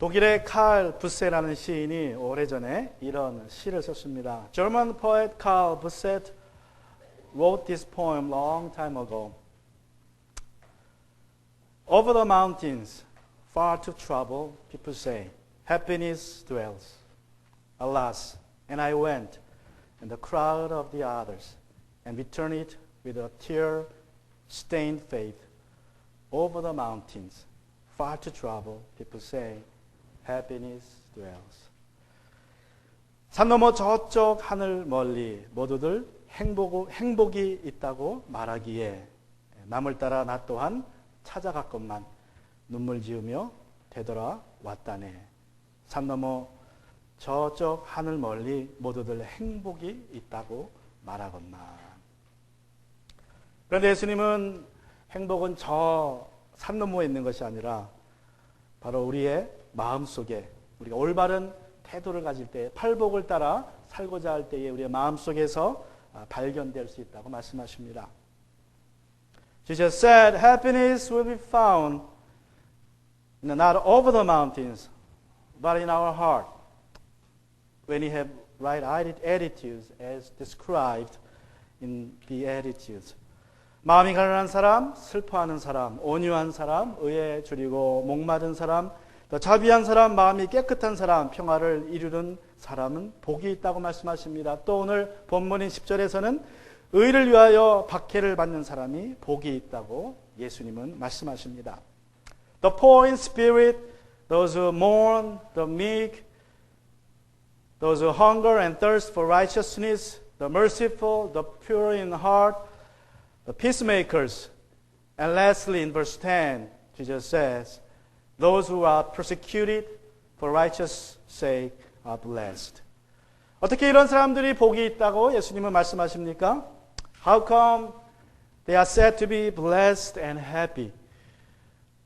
독일의 칼 부세라는 시인이 오래전에 이런 시를 썼습니다. German poet Karl Busset wrote this poem long time ago. Over the mountains, far to travel, people say, happiness dwells. Alas, and I went in the crowd of the others, and returned it with a tear-stained faith. Over the mountains, far to travel, people say, happiness dwells. 산 너머 저쪽 하늘 멀리 모두들 행복이 있다고 말하기에 남을 따라 나 또한 찾아갔건만 눈물 지으며 되돌아왔다네. 산 너머 저쪽 하늘 멀리 모두들 행복이 있다고 말하건만. 그런데 예수님은 행복은 저 산 너머에 있는 것이 아니라 바로 우리의 마음속에, 우리가 올바른 태도를 가질 때, 팔복을 따라 살고자 할 때에 우리의 마음속에서 발견될 수 있다고 말씀하십니다. Jesus said, happiness will be found not over the mountains, but in our heart, when we have right attitudes as described in the attitudes. 마음이 가난한 사람, 슬퍼하는 사람, 온유한 사람, 의에 줄이고 목마른 사람, 또 자비한 사람, 마음이 깨끗한 사람, 평화를 이루는 사람은 복이 있다고 말씀하십니다. 또 오늘 본문인 10절에서는 의를 위하여 박해를 받는 사람이 복이 있다고 예수님은 말씀하십니다. The poor in spirit, those who mourn, the meek, those who hunger and thirst for righteousness, the merciful, the pure in heart, the peacemakers. And lastly, in verse 10, Jesus says, those who are persecuted for righteous sake are blessed. 어떻게 이런 사람들이 복이 있다고 예수님은 말씀하십니까? How come they are said to be blessed and happy?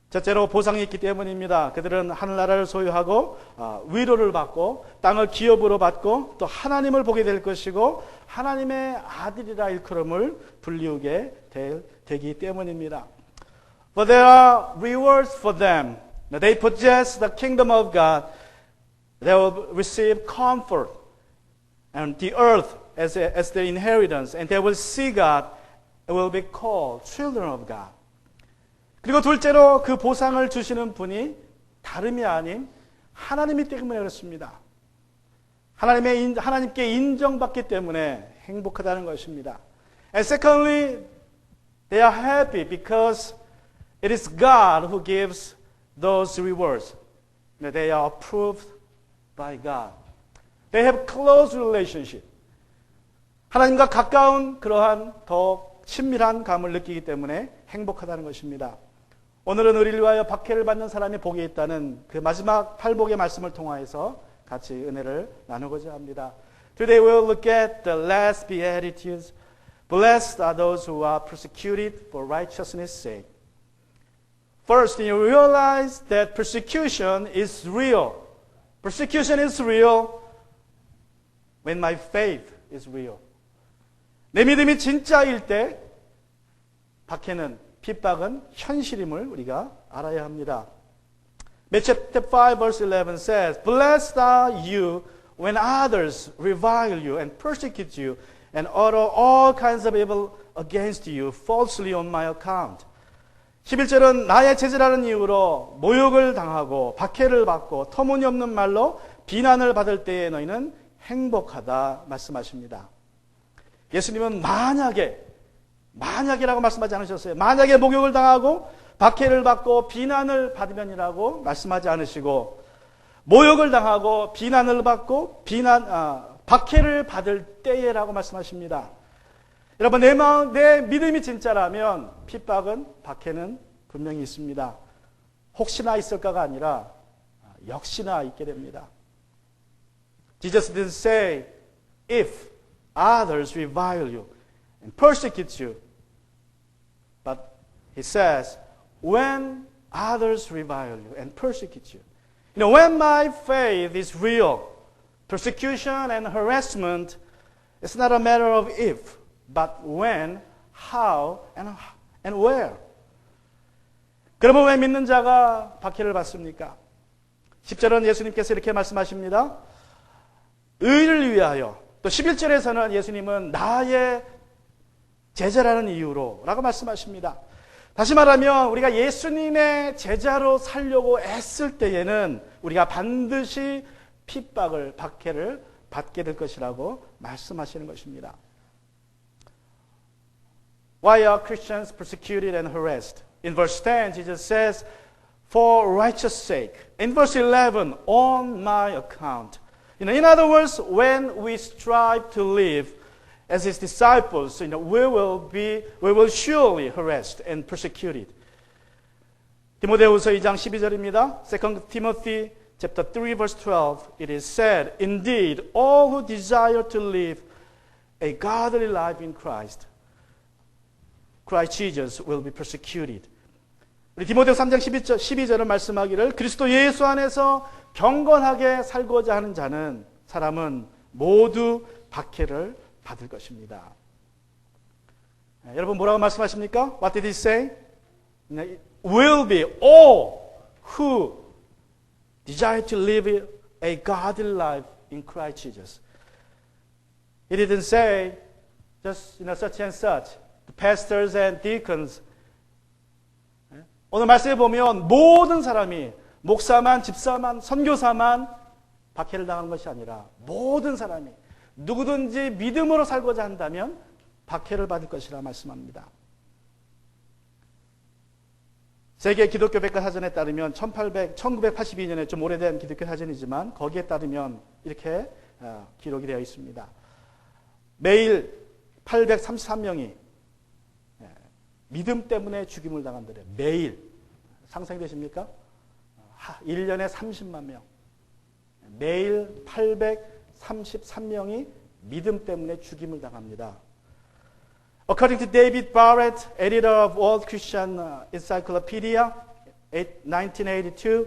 첫째로 보상이 있기 때문입니다. 그들은 하늘나라를 소유하고 위로를 받고 땅을 기업으로 받고 또 하나님을 보게 될 것이고 하나님의 아들이라 일컬음을 불리우게 되기 때문입니다. For there are rewards for them. They possess the kingdom of God. They will receive comfort and the earth as their inheritance. And they will see God and will be called children of God. 그리고 둘째로 그 보상을 주시는 분이 다름이 아닌 하나님이기 때문에 그렇습니다. 하나님께 인정받기 때문에 행복하다는 것입니다. And secondly, they are happy because it is God who gives those rewards. They are approved by God. They have close relationship. 하나님과 가까운 그러한 더 친밀한 감을 느끼기 때문에 행복하다는 것입니다. 오늘은 의리를 위하여 박해를 받는 사람이 복이 있다는 그 마지막 팔복의 말씀을 통하여서 같이 은혜를 나누고자 합니다. Today we will look at the last beatitudes. Blessed are those who are persecuted for righteousness' sake. First, you realize that persecution is real. Persecution is real when my faith is real. 내 믿음이 진짜일 때 박해는 핍박은 현실임을 우리가 알아야 합니다. Matthew 5 verse 11 says, Blessed are you when others revile you and persecute you and utter all kinds of evil against you falsely on my account. 11절은 나의 제자라는 이유로 모욕을 당하고 박해를 받고 터무니없는 말로 비난을 받을 때에 너희는 행복하다 말씀하십니다. 예수님은 만약이라고 말씀하지 않으셨어요. 만약에 목욕을 당하고 박해를 받고 비난을 받으면이라고 말씀하지 않으시고 모욕을 당하고 비난을 받고 박해를 받을 때에라고 말씀하십니다. 여러분 내 믿음이 진짜라면 핍박은 박해는 분명히 있습니다. 혹시나 있을까가 아니라 역시나 있게 됩니다. Jesus didn't say if others revile you and persecute you. But he says, when others revile you and persecute you. When my faith is real, persecution and harassment is not a matter of if, but when, how, and where. 그러면 왜 믿는 자가 박해를 받습니까? 10절은 예수님께서 이렇게 말씀하십니다. 의를 위하여. 또 11절에서는 예수님은 나의 제자라는 이유로 라고 말씀하십니다. 다시 말하면 우리가 예수님의 제자로 살려고 애쓸 때에는 우리가 반드시 핍박을, 박해를 받게 될 것이라고 말씀하시는 것입니다. Why are Christians persecuted and harassed? In verse 10, Jesus says, for righteous sake. In verse 11, on my account. In other words, when we strive to live as his disciples, we will surely harassed and persecuted. 디모데후서 2장 12절입니다. 2 Timothy chapter 3 verse 12. It is said, indeed, all who desire to live a godly life in Christ Jesus will be persecuted. 우리 디모데후서 3장 12절은 말씀하기를 그리스도 예수 안에서 경건하게 살고자 하는 사람은 모두 박해를 받을 것입니다. 여러분 뭐라고 말씀하십니까? What did he say? Will be all who desire to live a godly life in Christ Jesus. He didn't say just such and such. The pastors and deacons. 오늘 말씀에 보면 모든 사람이 목사만, 집사만, 선교사만 박해를 당하는 것이 아니라 모든 사람이 누구든지 믿음으로 살고자 한다면 박해를 받을 것이라 말씀합니다. 세계 기독교 백과사전에 따르면 1982년에 좀 오래된 기독교 사전이지만 거기에 따르면 이렇게 기록이 되어 있습니다. 매일 833명이 믿음 때문에 죽임을 당한다래요. 매일. 상상이 되십니까? 1년에 30만 명. 매일 833명이 믿음 때문에 죽임을 당합니다. According to David Barrett, editor of World Christian Encyclopedia, 1982,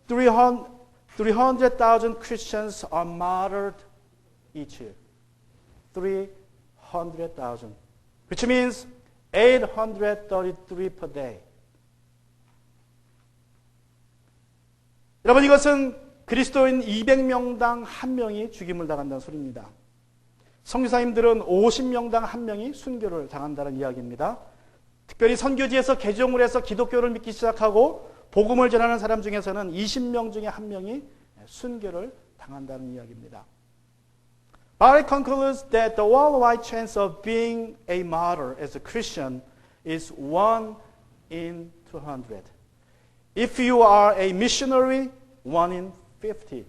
300,000 Christians are martyred each year. 300,000, which means 833 per day. 여러분 이것은 그리스도인 200명당 1명이 죽임을 당한다는 소리입니다. 선교사님들은 50명당 1명이 순교를 당한다는 이야기입니다. 특별히 선교지에서 개종을 해서 기독교를 믿기 시작하고 복음을 전하는 사람 중에서는 20명 중에 1명이 순교를 당한다는 이야기입니다. Barrett concludes that the worldwide chance of being a martyr as a Christian is 1 in 200. If you are a missionary, 1 in 50.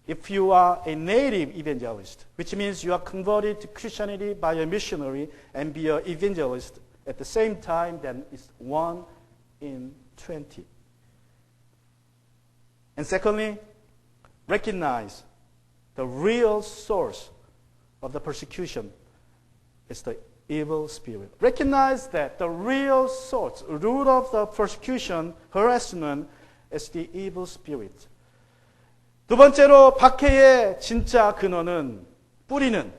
If you are a native evangelist, which means you are converted to Christianity by a missionary and be an evangelist at the same time, then it's 1 in 20. And secondly, recognize the real source of the persecution is the evil spirit. Recognize that the real source, root of the persecution, harassment, is the evil spirit. 두 번째로 박해의 진짜 근원은 뿌리는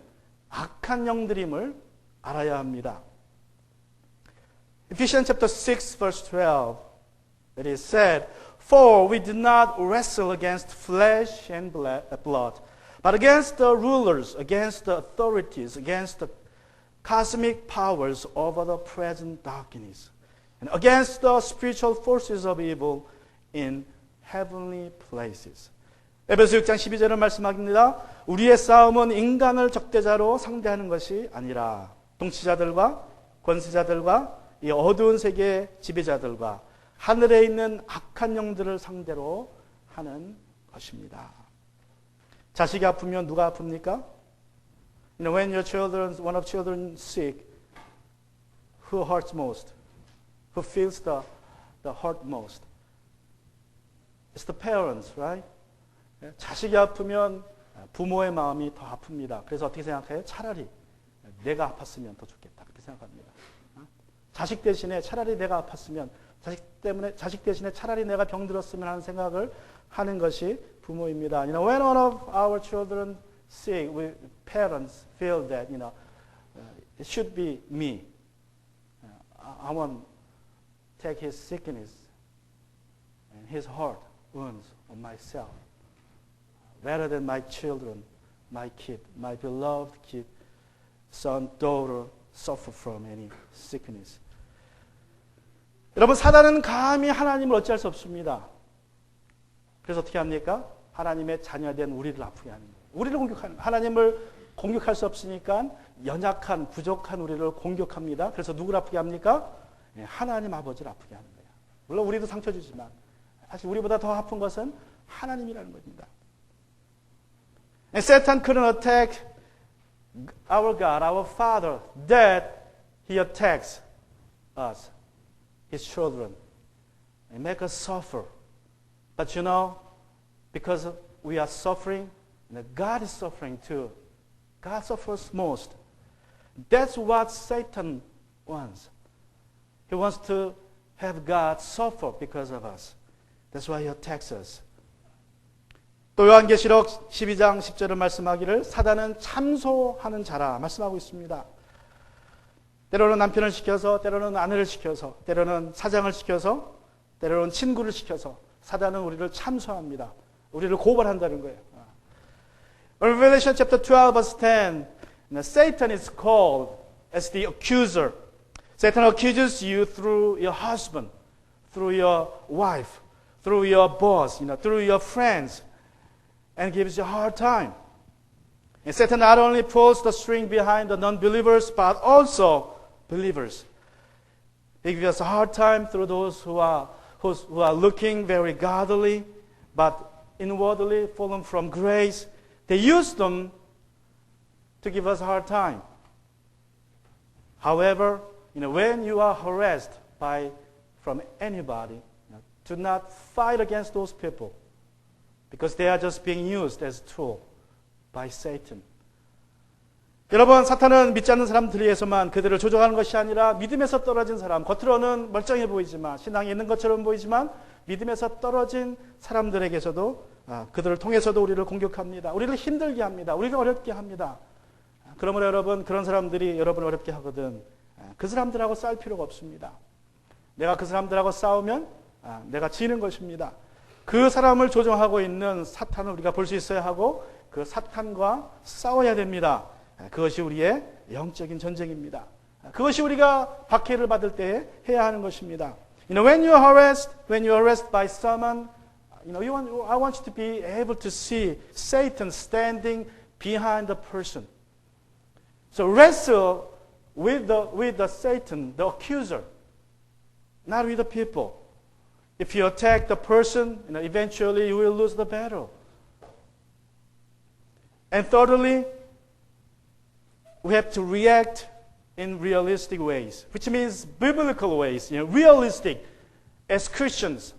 악한 영들임을 알아야 합니다. Ephesians chapter 6 verse 12, it is said, For we do not wrestle against flesh and blood, but against the rulers, against the authorities, against the cosmic powers over the present darkness, and against the spiritual forces of evil in heavenly places. 에베소 6장 12절은 말씀합니다. 우리의 싸움은 인간을 적대자로 상대하는 것이 아니라 통치자들과 권세자들과 이 어두운 세계의 지배자들과 하늘에 있는 악한 영들을 상대로 하는 것입니다. 자식이 아프면 누가 아픕니까? When your children, one of children sick, who hurts most? Who feels the hurt most? It's the parents, right? 자식이 아프면 부모의 마음이 더 아픕니다. 그래서 어떻게 생각해요? 차라리 내가 아팠으면 더 좋겠다. 그렇게 생각합니다. 자식 대신에 차라리 내가 아팠으면, 자식 대신에 차라리 내가 병들었으면 하는 생각을 하는 것이 부모입니다. When one of our children sick, we parents feel that, it should be me. I want to take his sickness and his hurt wounds on myself rather than my children, my kid, my beloved kid, son, daughter suffer from any sickness. 여러분, 사단은 감히 하나님을 어찌할 수 없습니다. 그래서 어떻게 합니까? 하나님의 자녀된 우리를 아프게 하는 거예요. 우리를 공격하는, 하나님을 공격할 수 없으니까 연약한, 부족한 우리를 공격합니다. 그래서 누구를 아프게 합니까? 하나님 아버지를 아프게 하는 거예요. 물론 우리도 상처 주지만 사실 우리보다 더 아픈 것은 하나님이라는 겁니다. And Satan couldn't attack our God, our Father, that he attacks us, his children, and make us suffer. But you know, because we are suffering, God is suffering too. God suffers most. That's what Satan wants. He wants to have God suffer because of us. That's why he attacks us. 또 요한계시록 12장 10절은 말씀하기를 사단은 참소하는 자라 말씀하고 있습니다. 때로는 남편을 시켜서, 때로는 아내를 시켜서, 때로는 사장을 시켜서, 때로는 친구를 시켜서 사단은 우리를 참소합니다. 우리를 고발한다는 거예요. In Revelation chapter 12 verse 10, Satan is called as the accuser. Satan accuses you through your husband, through your wife, through your boss, through your friends, and gives you a hard time. And Satan not only pulls the string behind the non-believers, but also believers. He gives us a hard time through those who are looking very godly, but inwardly fallen from grace. They use them to give us a hard time. However, when you are harassed from anybody, do not fight against those people because they are just being used as a tool by Satan. 여러분, 사탄은 믿지 않는 사람들에 의해서만 그들을 조종하는 것이 아니라 믿음에서 떨어진 사람, 겉으로는 멀쩡해 보이지만, 신앙이 있는 것처럼 보이지만 믿음에서 떨어진 사람들에게서도 그들을 통해서도 우리를 공격합니다. 우리를 힘들게 합니다. 우리를 어렵게 합니다. 그러므로 여러분, 그런 사람들이 여러분을 어렵게 하거든 그 사람들하고 싸울 필요가 없습니다. 내가 그 사람들하고 싸우면 내가 지는 것입니다. 그 사람을 조종하고 있는 사탄을 우리가 볼 수 있어야 하고 그 사탄과 싸워야 됩니다. 그것이 우리의 영적인 전쟁입니다. 그것이 우리가 박해를 받을 때 해야 하는 것입니다. When you are harassed by someone, I want you to be able to see Satan standing behind the person. So wrestle with the Satan, the accuser, not with the people. If you attack the person, eventually you will lose the battle. And thirdly, we have to react in realistic ways, which means biblical ways, realistic as Christians.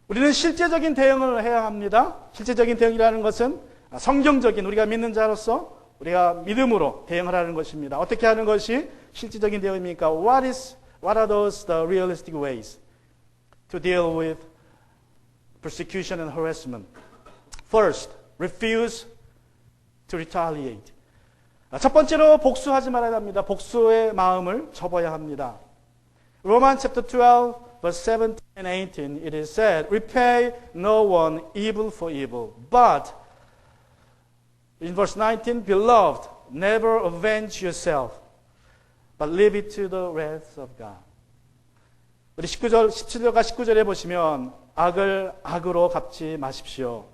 우리는 실제적인 대응을 해야 합니다. 실제적인 대응이라는 것은 성경적인 우리가 믿는 자로서 우리가 믿음으로 대응하라는 것입니다. 어떻게 하는 것이 실제적인 대응입니까? What are those the realistic ways to deal with persecution and harassment? First, refuse to retaliate. 첫 번째로 복수하지 말아야 합니다. 복수의 마음을 접어야 합니다. Romans chapter 12, verse 17 and 18, it is said, repay no one evil for evil, but in verse 19, beloved, never avenge yourself, but leave it to the wrath of God. 우리 17절과 19절에 보시면 악을 악으로 갚지 마십시오.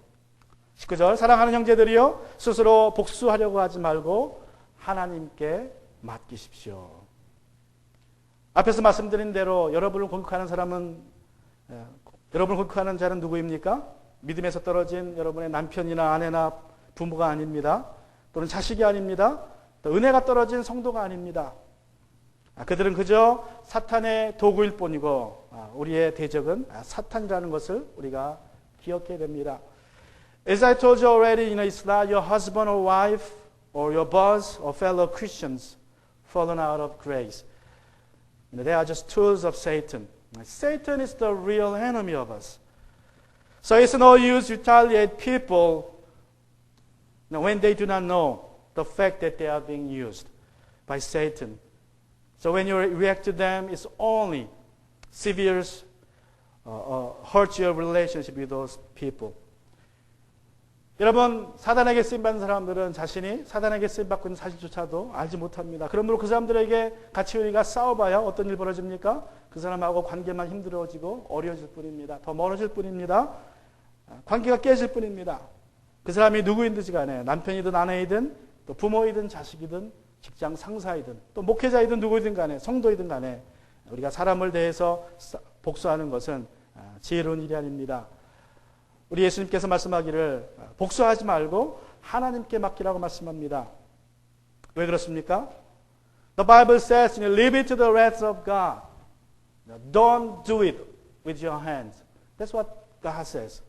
19절, 사랑하는 형제들이여 스스로 복수하려고 하지 말고 하나님께 맡기십시오. 앞에서 말씀드린 대로 여러분을 공격하는 자는 누구입니까? 믿음에서 떨어진 여러분의 남편이나 아내나 부모가 아닙니다. 또는 자식이 아닙니다. 또 은혜가 떨어진 성도가 아닙니다. 그들은 그저 사탄의 도구일 뿐이고 우리의 대적은 사탄이라는 것을 우리가 기억해야 됩니다. As I told you already, it's not your husband or wife or your boss or fellow Christians fallen out of grace. They are just tools of Satan. Satan is the real enemy of us. So it's no use to retaliate people when they do not know the fact that they are being used by Satan. So when you react to them, it's only severe hurt your relationship with those people. 여러분, 사단에게 쓰임받는 사람들은 자신이 사단에게 쓰임받고 있는 사실조차도 알지 못합니다. 그러므로 그 사람들에게 같이 우리가 싸워봐야 어떤 일 벌어집니까? 그 사람하고 관계만 힘들어지고 어려워질 뿐입니다. 더 멀어질 뿐입니다. 관계가 깨질 뿐입니다. 그 사람이 누구인지 간에 남편이든 아내이든 또 부모이든 자식이든 직장 상사이든 또 목회자이든 누구이든 간에 성도이든 간에 우리가 사람을 대해서 복수하는 것은 지혜로운 일이 아닙니다. 우리 예수님께서 말씀하기를 복수하지 말고 하나님께 맡기라고 말씀합니다. 왜 그렇습니까? The Bible says, leave it to the wrath of God. Don't do it with your hands. That's what God says.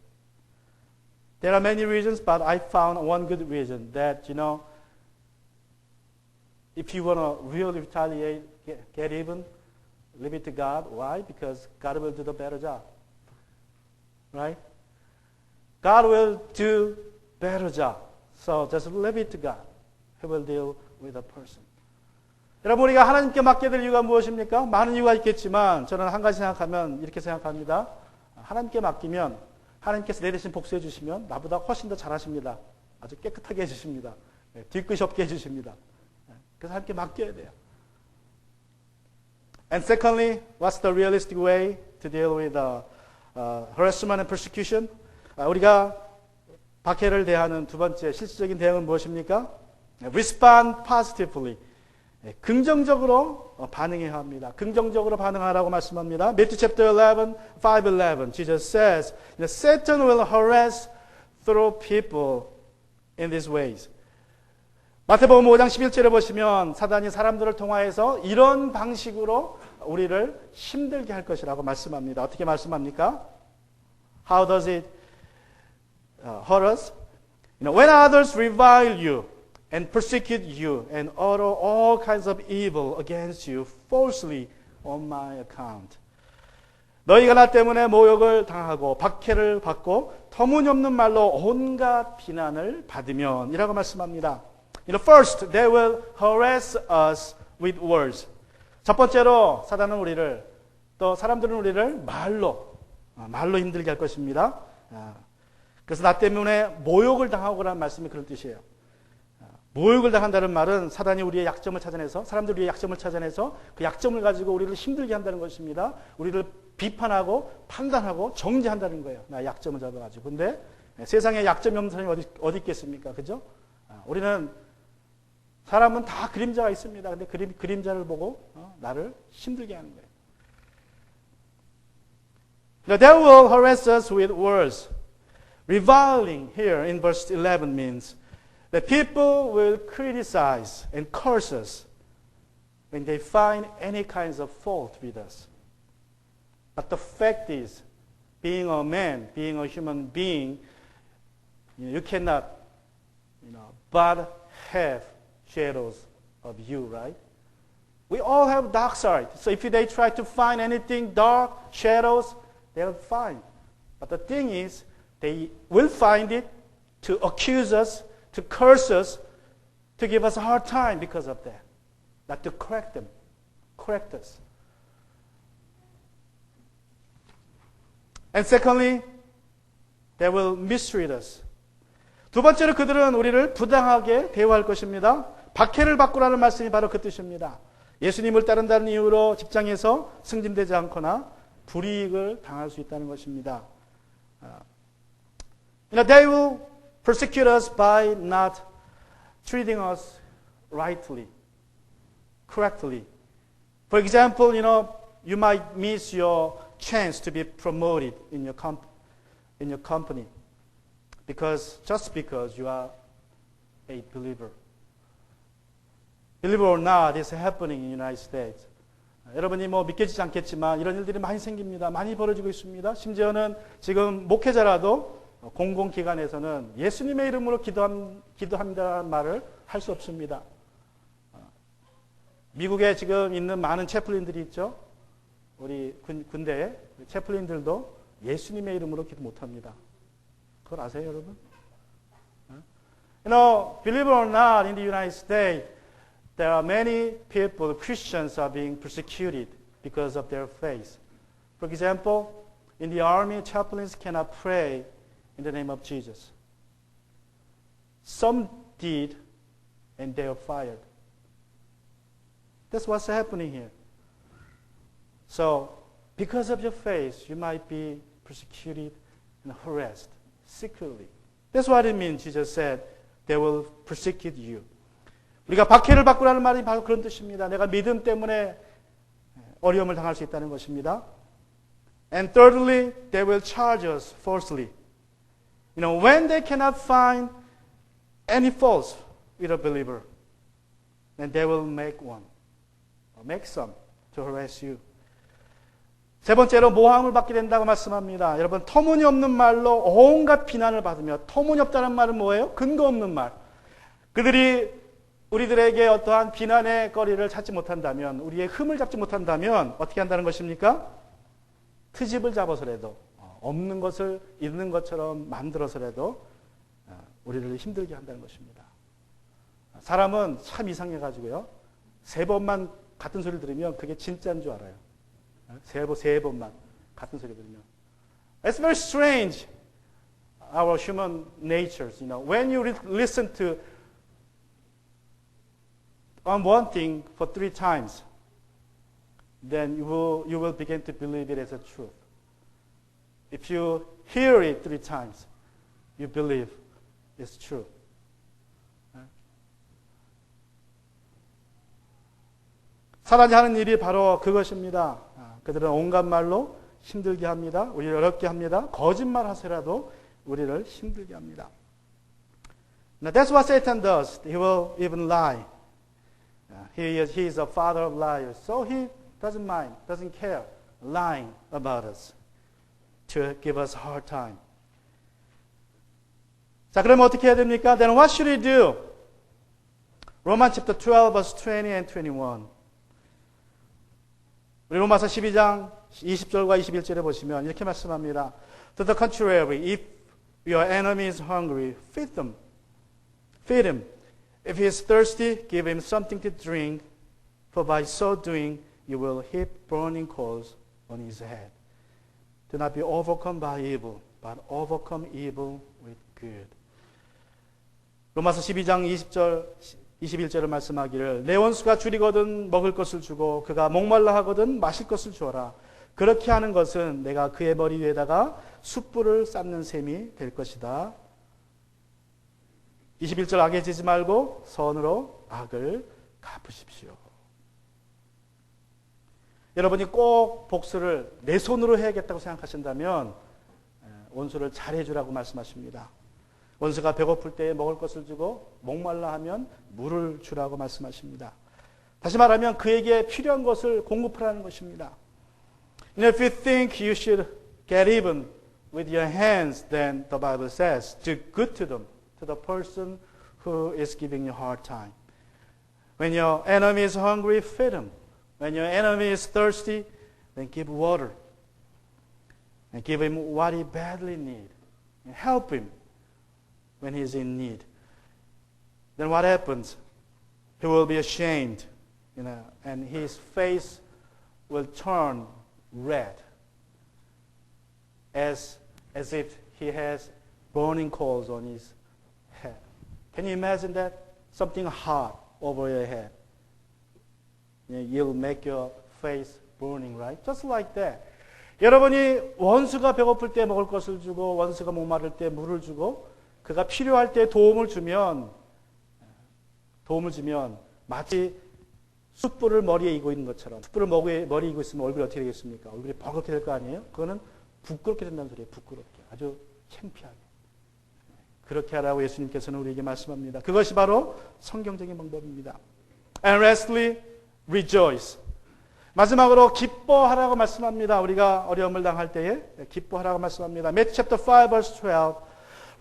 There are many reasons, but I found one good reason that, if you want to really retaliate, get even, leave it to God. Why? Because God will do the better job. Right? God will do better job. So just leave it to God. He will deal with a person. 여러분, 우리가 하나님께 맡게 될 이유가 무엇입니까? 많은 이유가 있겠지만 저는 한 가지 생각하면 이렇게 생각합니다. 하나님께 맡기면 하나님께서 내 대신 복수해 주시면 나보다 훨씬 더 잘하십니다. 아주 깨끗하게 해주십니다. 뒤끝이 없게 해주십니다. 그래서 하나님께 맡겨야 돼요. And secondly, what's the realistic way to deal with harassment and persecution? 우리가 박해를 대하는 두 번째 실질적인 대응은 무엇입니까? Respond positively. 긍정적으로 반응해야 합니다. 긍정적으로 반응하라고 말씀합니다. Matthew chapter 11, 5:11. Jesus says, Satan will harass through people in these ways. 마태복음 5장 11절에 보시면 사단이 사람들을 통하여서 이런 방식으로 우리를 힘들게 할 것이라고 말씀합니다. 어떻게 말씀합니까? How does it hurt us? When others revile you and persecute you and utter all kinds of evil against you falsely on my account. 너희가 나 때문에 모욕을 당하고 박해를 받고 터무니없는 말로 온갖 비난을 받으면 이라고 말씀합니다. First, they will harass us with words. 첫 번째로 사단은 우리를 또 사람들은 우리를 말로 힘들게 할 것입니다. 그래서 나 때문에 모욕을 당하고라는 말씀이 그런 뜻이에요. 모욕을 당한다는 말은 사단이 우리의 약점을 찾아내서 사람들이 우리의 약점을 찾아내서 그 약점을 가지고 우리를 힘들게 한다는 것입니다. 우리를 비판하고 판단하고 정죄한다는 거예요. 나의 약점을 잡아가지고. 근데 세상에 약점이 없는 사람이 어디 있겠습니까? 그죠? 우리는 사람은 다 그림자가 있습니다. 근데 그림자를 보고 나를 힘들게 하는 거예요. The devil will harass us with words. Reviling here in verse 11 means that people will criticize and curse us when they find any kinds of fault with us. But the fact is, being a man, being a human being, you cannot, but have shadows of you, right? We all have dark side. So if they try to find anything dark, shadows, they'll find. But the thing is, they will find it to accuse us, to curse us, to give us a hard time because of that. Not to correct us. And secondly, they will mistreat us. 두 번째로 그들은 우리를 부당하게 대우할 것입니다. 박해를 받고라는 말씀이 바로 그 뜻입니다. 예수님을 따른다는 이유로 직장에서 승진되지 않거나 불이익을 당할 수 있다는 것입니다. They will persecute us by not treating us rightly, correctly. For example, you might miss your chance to be promoted in your company just because you are a believer. Believe it or not, it's happening in the United States. 여러분이 믿겨지지 않겠지만 이런 일들이 많이 생깁니다. 많이 벌어지고 있습니다. 심지어는 지금 목회자라도 공공기관에서는 예수님의 이름으로 기도합니다라는 말을 할 수 없습니다. 미국에 지금 있는 많은 채플린들이 있죠. 우리 군대에 채플린들도 예수님의 이름으로 기도 못합니다. 그걸 아세요, 여러분? Believe it or not, in the United States, there are many people, Christians, are being persecuted because of their faith. For example, in the army, chaplains cannot pray in the name of Jesus. Some did, and they were fired. That's what's happening here. So, because of your faith, you might be persecuted and harassed secretly. That's what it means. Jesus said, they will persecute you. 우리가 박해를 받고라는 말이 바로 그런 뜻입니다. 내가 믿음 때문에 어려움을 당할 수 있다는 것입니다. And thirdly, they will charge us falsely. You know, when they cannot find any faults with a believer, then they will make one, or make some to harass you. 세 번째로 모함을 받게 된다고 말씀합니다. 여러분, 터무니없는 말로 온갖 비난을 받으며, 터무니없다는 말은 뭐예요? 근거 없는 말. 그들이 우리들에게 어떠한 비난의 거리를 찾지 못한다면, 우리의 흠을 잡지 못한다면 어떻게 한다는 것입니까? 트집을 잡아서라도, 없는 것을 있는 것처럼 만들어서라도 우리를 힘들게 한다는 것입니다. 사람은 참 이상해가지고요, 세 번만 같은 소리를 들으면 그게 진짜인 줄 알아요. 세 번만 같은 소리 들으면. It's very strange, our human natures. You know, when you listen to on one thing for 3 times, then you will begin to believe it as a truth. If you hear it 3 times, you believe it's true. 사단이 하는 일이 바로 그것입니다. 그들은 온갖 말로 힘들게 합니다. 우리를 어렵게 합니다. 거짓말 하세라도 우리를 힘들게 합니다. Now that's what Satan does. He will even lie. He is a father of liars. So he doesn't mind, doesn't care lying about us to give us a hard time. 자, 그러면 어떻게 해야 됩니까? Then what should he do? Romans chapter 12 verse 20 and 21. 우리 로마서 12장 20절과 21절에 보시면 이렇게 말씀합니다. To the contrary, if your enemy is hungry, feed him. If he is thirsty, give him something to drink, for by so doing you will heap burning coals on his head. Do not be overcome by evil, but overcome evil with good. 로마서 12장 20절 21절을 말씀하기를 내 원수가 줄이거든 먹을 것을 주고 그가 목말라 하거든 마실 것을 주어라. 그렇게 하는 것은 내가 그의 머리 위에다가 숯불을 쌓는 셈이 될 것이다. 21절 악에 지지 말고 선으로 악을 갚으십시오. 여러분이 꼭 복수를 내 손으로 해야겠다고 생각하신다면 원수를 잘해주라고 말씀하십니다. 원수가 배고플 때에 먹을 것을 주고 목말라 하면 물을 주라고 말씀하십니다. 다시 말하면 그에게 필요한 것을 공급하라는 것입니다. And if you think you should get even with your hands, then the Bible says, do good to them, to the person who is giving you a hard time. When your enemy is hungry, feed him. When your enemy is thirsty, then give water. And give him what he badly needs. And help him when he is in need. Then what happens? He will be ashamed, and his face will turn red, as if he has burning coals on his head. Can you imagine that? Something hot over your head. You'll make your face burning, right? Just like that. 여러분이 원수가 배고플 때 먹을 것을 주고 원수가 목마를 때 물을 주고 그가 필요할 때 도움을 주면 마치 숯불을 머리에 이고 있는 것처럼 숯불을 머리에 이고 있으면 얼굴이 어떻게 되겠습니까? 얼굴이 버겋게 될 거 아니에요? 그거는 부끄럽게 된다는 소리예요. 부끄럽게. 아주 창피하게. 그렇게 하라고 예수님께서는 우리에게 말씀합니다. 그것이 바로 성경적인 방법입니다. And lastly, rejoice. 마지막으로 기뻐하라고 말씀합니다. 우리가 어려움을 당할 때에 기뻐하라고 말씀합니다. Matthew chapter 5 verse 12.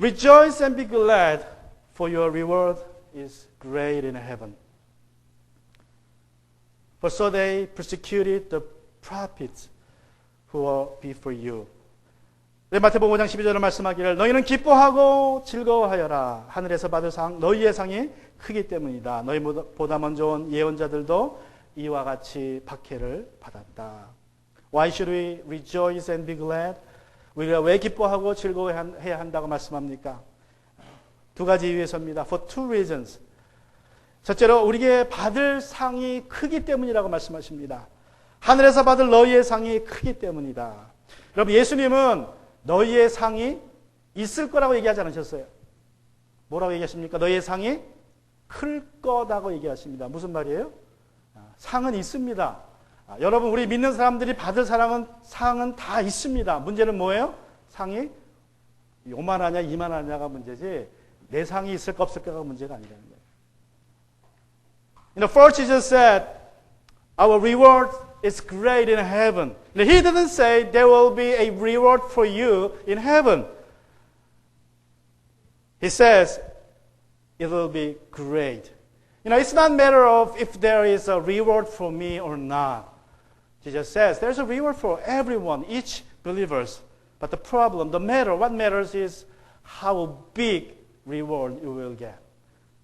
Rejoice and be glad, for your reward is great in heaven. For so they persecuted the prophets who were before you. 마태복음 5장 12절을 말씀하기를 너희는 기뻐하고 즐거워하여라. 하늘에서 받을 상 너희의 상이 크기 때문이다. 너희보다 먼저 온 예언자들도 이와 같이 박해를 받았다. Why should we rejoice and be glad? 우리가 왜 기뻐하고 즐거워해야 한다고 말씀합니까? 두 가지 이유에서입니다. For two reasons. 첫째로 우리에게 받을 상이 크기 때문이라고 말씀하십니다. 하늘에서 받을 너희의 상이 크기 때문이다. 여러분, 예수님은 너희의 상이 있을 거라고 얘기하지 않으셨어요. 뭐라고 얘기하십니까? 너희의 상이 클 거다고 얘기하십니다. 무슨 말이에요? 상은 있습니다. 여러분, 우리 믿는 사람들이 받을 상은 다 있습니다. 문제는 뭐예요? 상이 요만하냐 이만하냐가 문제지 내 상이 있을까 없을까가 문제가 아니라는 거예요. First Jesus said, our reward is great in heaven. He didn't say there will be a reward for you in heaven. He says it will be great. It's not a matter of if there is a reward for me or not. Jesus says there's a reward for everyone, each believers. But the problem, what matters is how big reward you will get.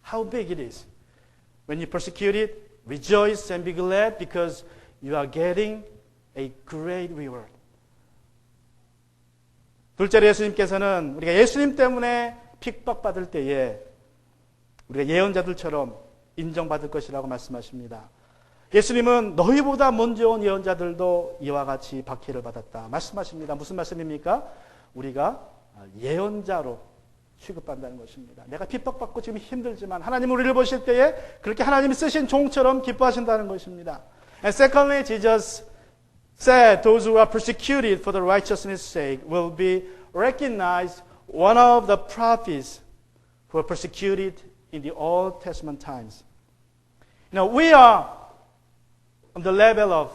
How big it is. When you persecute it, rejoice and be glad because you are getting a great reward. 둘째로 예수님께서는 우리가 예수님 때문에 핍박받을 때에 우리가 예언자들처럼 인정받을 것이라고 말씀하십니다. 예수님은 너희보다 먼저 온 예언자들도 이와 같이 박해를 받았다 말씀하십니다. 무슨 말씀입니까? 우리가 예언자로 취급받는다는 것입니다. 내가 핍박받고 지금 힘들지만 하나님 우리를 보실 때에 그렇게 하나님이 쓰신 종처럼 기뻐하신다는 것입니다. And secondly, Jesus said those who are persecuted for the righteousness' sake will be recognized one of the prophets who were persecuted in the Old Testament times. We are on the level of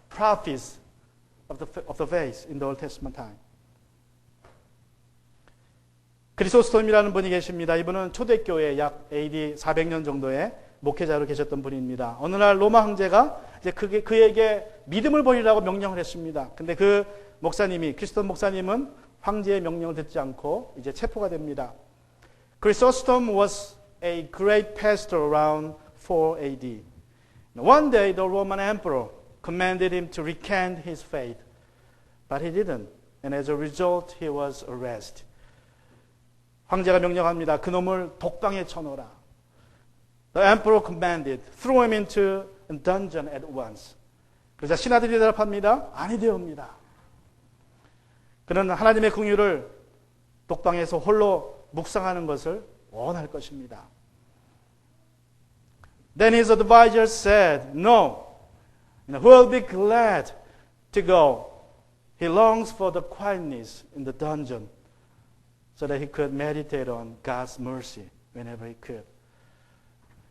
prophets of the faith in the Old Testament time. 크리소스톰이라는 분이 계십니다. 이분은 초대교회 약 AD 400년 정도의 목회자로 계셨던 분입니다. 어느 날 로마 황제가 이제 그에게 믿음을 버리라고 명령을 했습니다. 근데 그 목사님이, 크리스톤 목사님은 황제의 명령을 듣지 않고 이제 체포가 됩니다. Chrysostom was a great pastor around 4 AD. One day the Roman emperor commanded him to recant his faith, but he didn't. And as a result, he was arrested. 황제가 명령합니다. 그놈을 독방에 쳐넣어라. The emperor commanded, throw him into a dungeon at once. 그러자 신하들이 대답합니다. 아니되옵니다. 그는 하나님의 긍휼을 독방에서 홀로 묵상하는 것을 원할 것입니다. Then his advisors said, no, who will be glad to go. He longs for the quietness in the dungeon so that he could meditate on God's mercy whenever he could.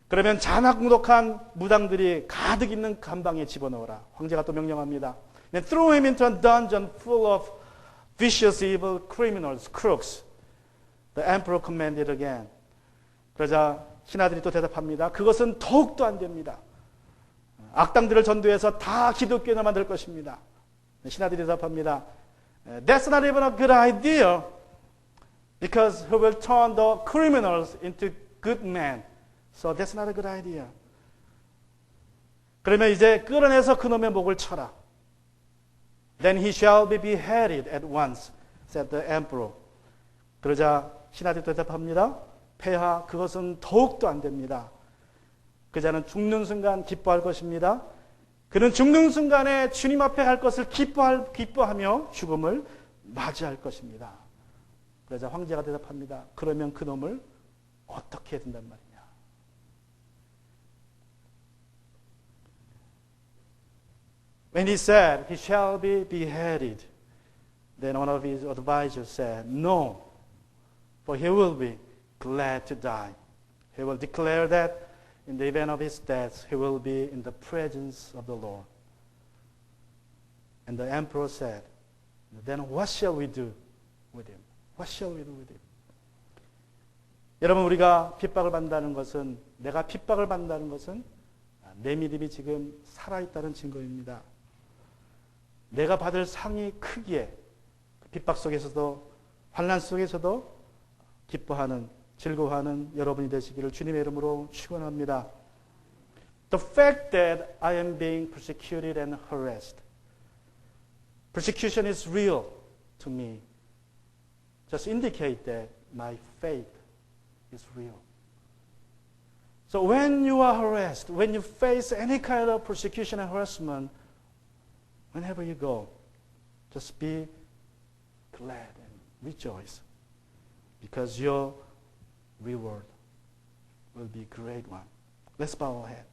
그러면 잔악무독한 무당들이 가득 있는 감방에 집어넣어라. 황제가 또 명령합니다. Then throw him into a dungeon full of vicious, evil criminals, crooks. The emperor commanded again. 그러자 신하들이 또 대답합니다. 그것은 더욱도 안 됩니다. 악당들을 전도해서 다 기독교인을 만들 것입니다. 신하들이 대답합니다. That's not even a good idea. Because he will turn the criminals into good men. So that's not a good idea. 그러면 이제 끌어내서 그놈의 목을 쳐라. Then he shall be beheaded at once, said the emperor. 그러자 신하들이 대답합니다. 폐하, 그것은 더욱도 안 됩니다. 그자는 죽는 순간 기뻐할 것입니다. 그는 죽는 순간에 주님 앞에 갈 것을 기뻐하며 죽음을 맞이할 것입니다. 그러자 황제가 대답합니다. 그러면 그놈을 어떻게 해야 된단 말이냐. When he said, he shall be beheaded, then one of his advisors said, no, for he will be glad to die. He will declare that in the event of his death, he will be in the presence of the Lord. And the emperor said, then what shall we do with him? What shall we do with him? 여러분, 우리가 핍박을 받는다는 것은, 내가 핍박을 받는다는 것은 내 믿음이 지금 살아있다는 증거입니다. 내가 받을 상이 크기에 핍박 속에서도 환난 속에서도 기뻐하는, 즐거워하는 여러분이 되시기를 주님의 이름으로 축원합니다. The fact that I am being persecuted and harassed. Persecution is real. to me just indicate that my faith is real. So when you are harassed, when you face any kind of persecution and harassment, whenever you go, just be glad and rejoice, because your reward will be a great one. Let's bow our head.